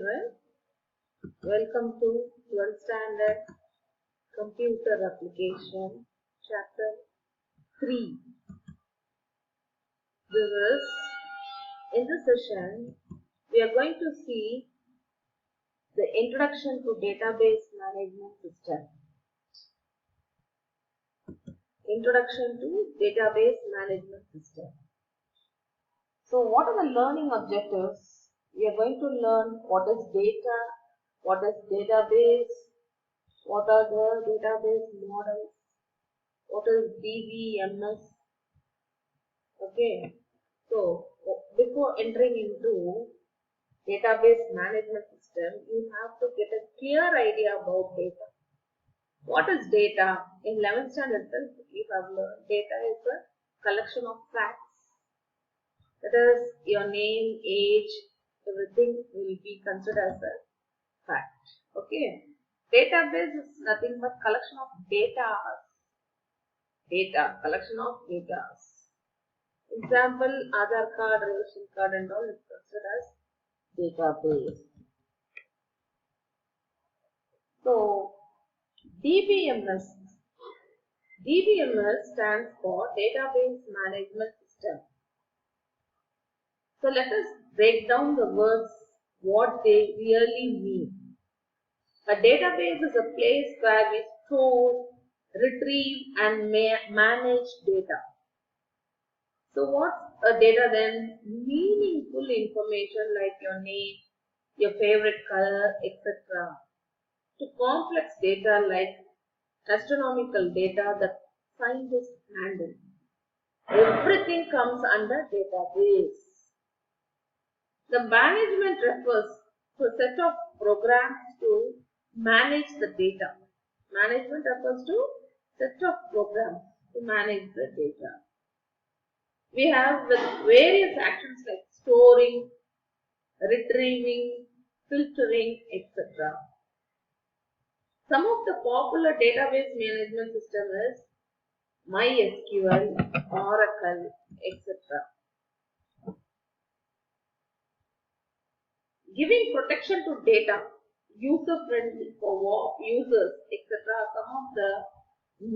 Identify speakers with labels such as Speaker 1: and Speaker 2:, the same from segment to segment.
Speaker 1: children, welcome to 12th standard computer application chapter 3. In this session we are going to see the introduction to database management system. Introduction to database management system. So what are the learning objectives? We are going to learn what is data, what is database, what are the database models, what is DBMS. Okay, so before entering into database management system, you have to get a clear idea about data. What is data? In 11th standard itself, you have learned data is a collection of facts. That is, your name, age, everything will be considered as a fact. Okay. Database is nothing but collection of data. Collection of data. Example, Aadhaar card, ration card and all is considered as database. So, DBMS stands for Database Management System. So let us break down the words, what they really mean. A database is a place where we store, retrieve and manage data. So what's a data then? Meaningful information like your name, your favorite color, etc. To complex data like astronomical data that scientists handle. Everything comes under database. The management refers to a set of programs to manage the data. Management refers to set of programs to manage the data. We have with various actions like storing, retrieving, filtering, etc. Some of the popular database management system is MySQL, Oracle, etc. Giving protection to data, user-friendly for users, etc. are some of the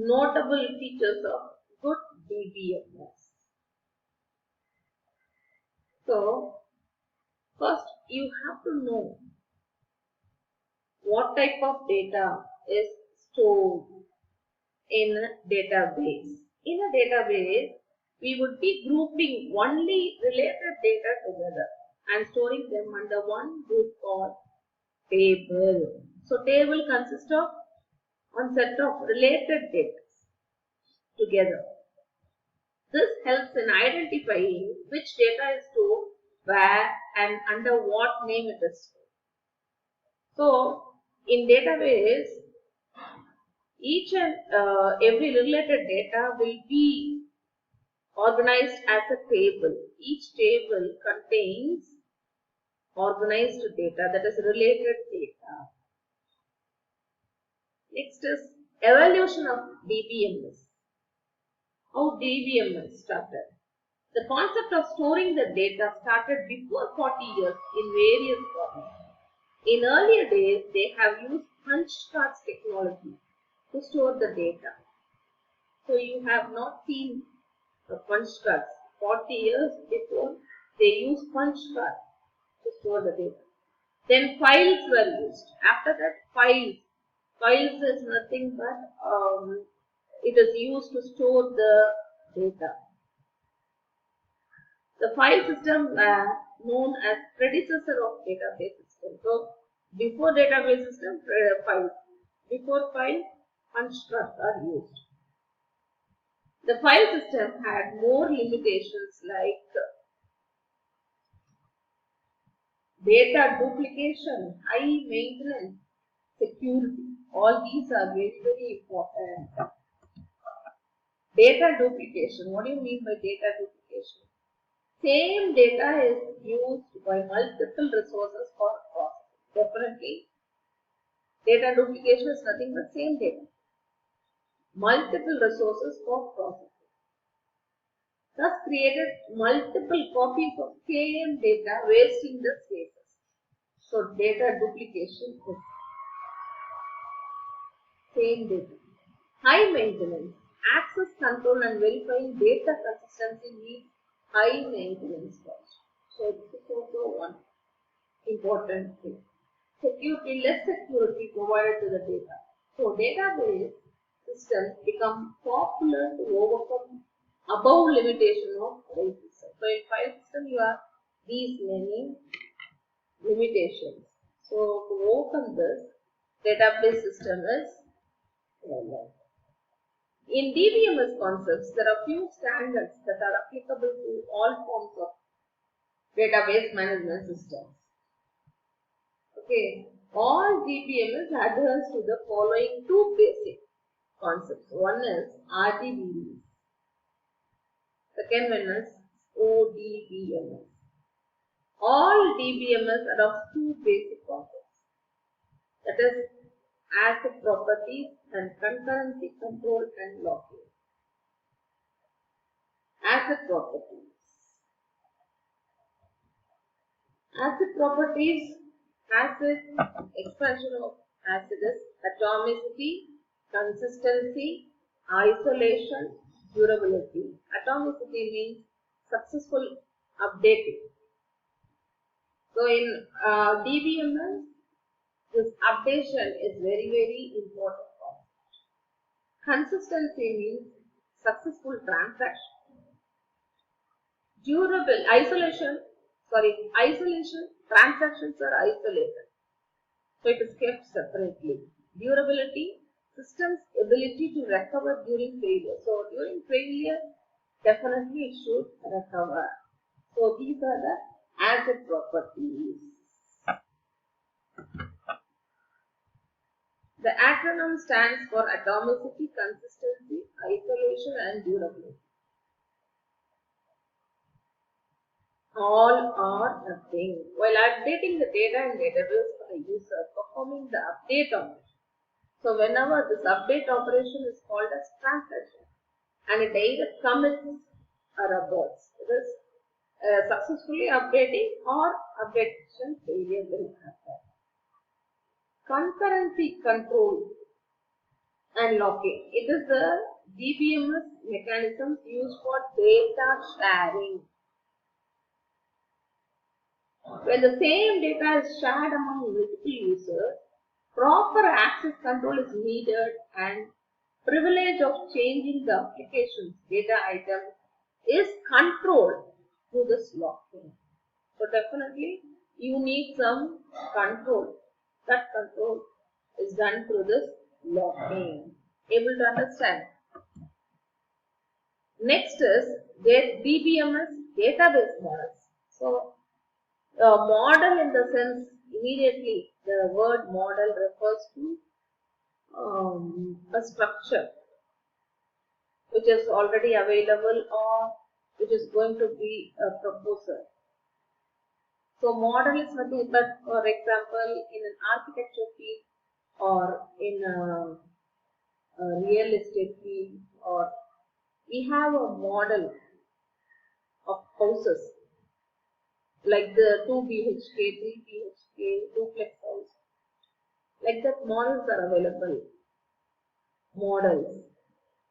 Speaker 1: notable features of good DBMS. So, first you have to know what type of data is stored in a database. In a database, we would be grouping only related data together and storing them under one group called table. So table consists of one set of related data together. This helps in identifying which data is stored where and under what name it is stored. So in database, each and every related data will be organized as a table. Each table contains organized data, that is related data. Next is evolution of DBMS. How DBMS started? The concept of storing the data started before 40 years in various forms. In earlier days, they have used punch cards technology to store the data. So you have not seen the punch cards. 40 years before, they used punch cards to store the data. Then files were used. After that, files is nothing but it is used to store the data. The file system known as predecessor of database system. So before database system, files. Before file, punch cards are used. The file system had more limitations like data duplication, high maintenance, security. All these are very, very important. Data duplication. What do you mean by data duplication? Same data is used by multiple resources for processing. Definitely, data duplication is nothing but same data. Multiple resources for processing. Thus created multiple copies of same data, wasting the spaces. So data duplication is same data. High maintenance. Access control and verifying data consistency needs high maintenance cost. So this is also one important thing. Security, less security provided to the data. So database systems become popular to overcome above limitation of file system. So in file system you have these many limitations. So to overcome this, database system is developed. In DBMS concepts, there are few standards that are applicable to all forms of database management systems. Okay, all DBMS adheres to the following two basic concepts. One is RDBMS. Second one is ODBMS. All DBMS adopt two basic concepts. That is asset properties and concurrency control and locking. Asset properties. Asset properties, asset, expansion of asset is atomicity, consistency, isolation, durability. Atomicity means successful updating. So in DBMS, this updation is very important. Consistency means successful transaction. Isolation, transactions are isolated. So it is kept separately. Durability, system's ability to recover during failure. So during failure, definitely it should recover. So these are the asset properties. The acronym stands for atomicity, consistency, isolation and durability. All are nothing. While updating the data in database for the user, performing the update operation. So whenever this update operation is called as transaction, and it either commits or aborts. It is successfully updating or updation failure will happen. Concurrency control and locking. It is the DBMS mechanism used for data sharing. When the same data is shared among multiple users, proper access control is needed and privilege of changing the application's data item is controlled through this locking. So definitely you need some control. That control is done through this locking. Able to understand? Next is DBMS database models. So model in the sense, immediately the word model refers to a structure which is already available or which is going to be a proposal. So model is nothing but, for example, in an architecture field or in a real estate field, or we have a model of houses like the 2 BHK, 3 BHK, duplex house. Like that models are available. Models.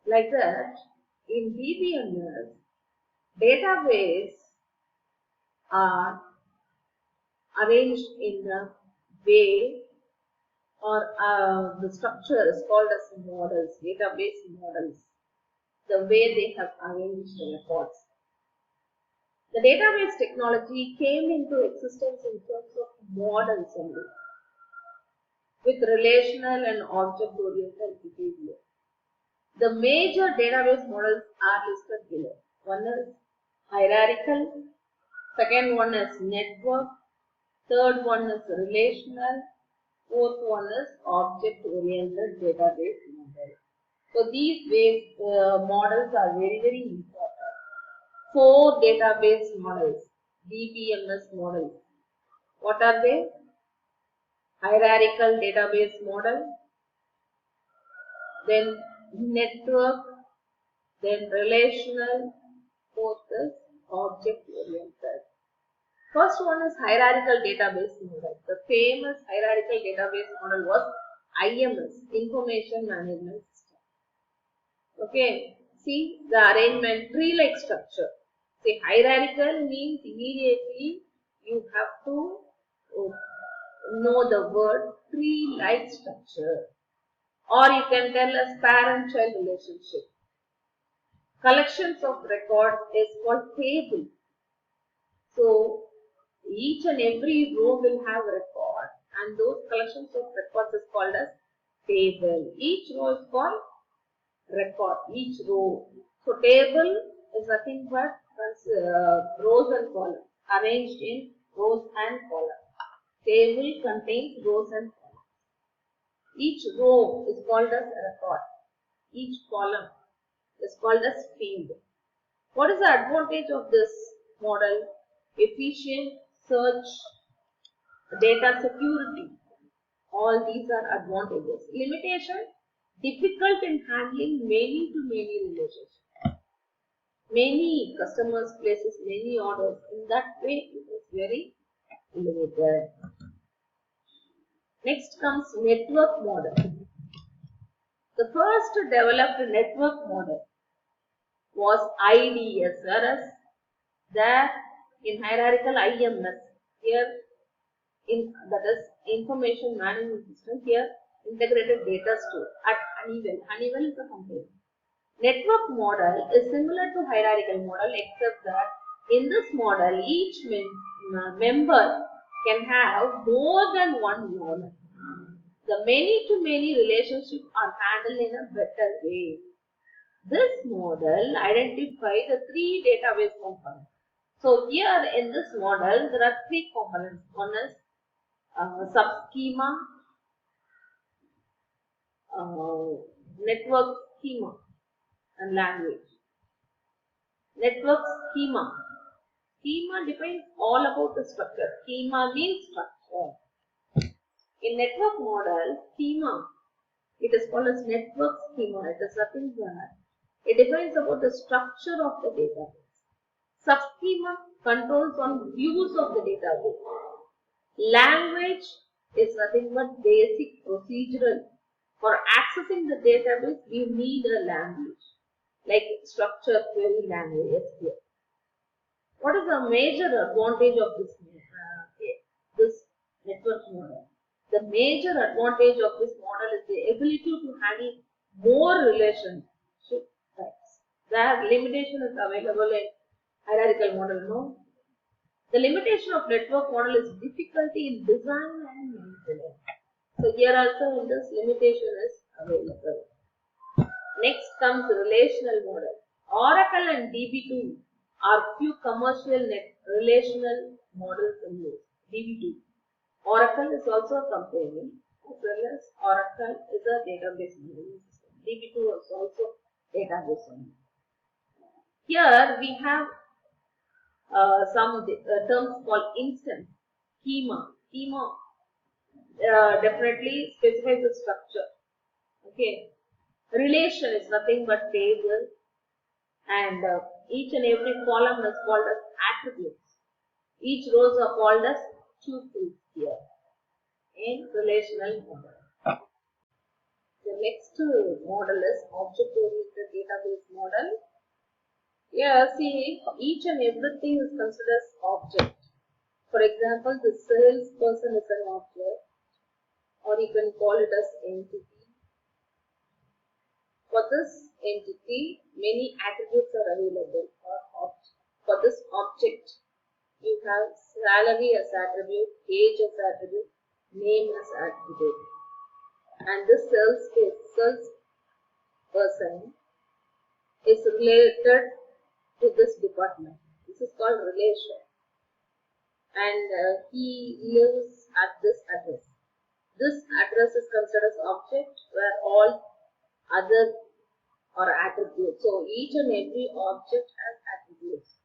Speaker 1: Like that, in DBMS, database are arranged in a way, or the structure is called as models, database models, the way they have arranged the records. The database technology came into existence in terms of models only, with relational and object-oriented behavior. The major database models are listed below. One is hierarchical, second one is network, third one is relational, fourth one is object-oriented database model. So these models are very important. 4 database models, DBMS models. What are they? Hierarchical database model, then network, then relational, fourth is object-oriented. First one is hierarchical database model. The famous hierarchical database model was IMS, Information Management System. Okay, see the arrangement tree-like structure. See, hierarchical means immediately you have to know the word tree-like structure, or you can tell us parent-child relationship. Collections of records is called table. So each and every row will have a record, and those collections of records is called as table. Each row is called record, each row. So table is nothing but rows and columns, arranged in rows and columns. Table contains rows and columns. Each row is called as a record. Each column is called as field. What is the advantage of this model? Efficient search, data security. All these are advantages. Limitation, difficult in handling many to many relationships. Many customers places many orders. In that way, it is very limited. Next comes network model. The first developed network model was IDS, whereas there in hierarchical IMS, here that is Information Management System, here integrated data store at Honeywell. Honeywell is a company. Network model is similar to hierarchical model, except that in this model each member can have more than one node. The many to many relationships are handled in a better way. This model identifies the three database components. So here in this model there are three components. One is subschema, network schema and language. Network schema. Schema defines all about the structure. Schema means structure. In network model, schema, it is called as network schema. It is nothing but it defines about the structure of the database. Subschema controls on views of the database. Language is nothing but basic procedural. For accessing the database, we need a language like structure query language. What is the major advantage of this network model? The major advantage of this model is the ability to handle more relationship types. That limitation is available in hierarchical model, no? The limitation of network model is difficulty in design and maintenance. So here also in this limitation is available. Next comes relational model. Oracle and DB2 are few commercial relational models in use. DB2. Oracle is also a company, as well as Oracle is a database management system. DB2 is also database management. Here we have some terms called instance, schema. Schema definitely specifies the structure. Okay. Relation is nothing but table, and each and every column is called as attributes. Each rows are called as tuples here in relational model. The next model is object-oriented database model. Here, see, each and everything is considered as object. For example, the salesperson is an object, or you can call it as entity. For this entity, many attributes are available. For this object, you have salary as attribute, age as attribute, name as attribute. And this salesperson is related to this department. This is called relation. And he lives at this address. This address is considered as object, where all other are attributes. So each and every object has attributes.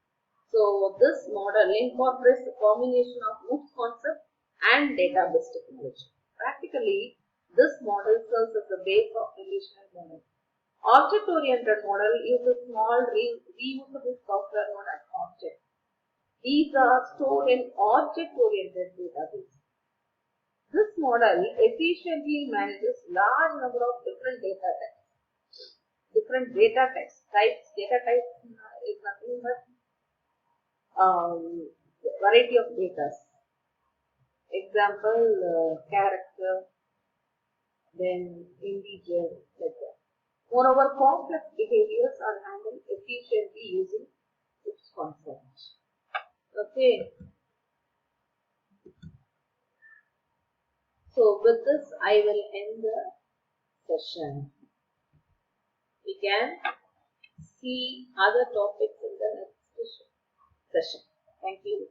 Speaker 1: So this model incorporates the combination of ObjectOriented concept and database technology. Practically, this model serves as the base of relational model. Object-oriented model uses small reusable software known as object. These are stored in object-oriented database. This model efficiently manages large number of different data types. Data types is nothing but variety of data. Example, character, then integer, etc. Moreover, complex behaviors are handled efficiently using this concept. Okay. So with this, I will end the session. We can see other topics in the next session. Thank you.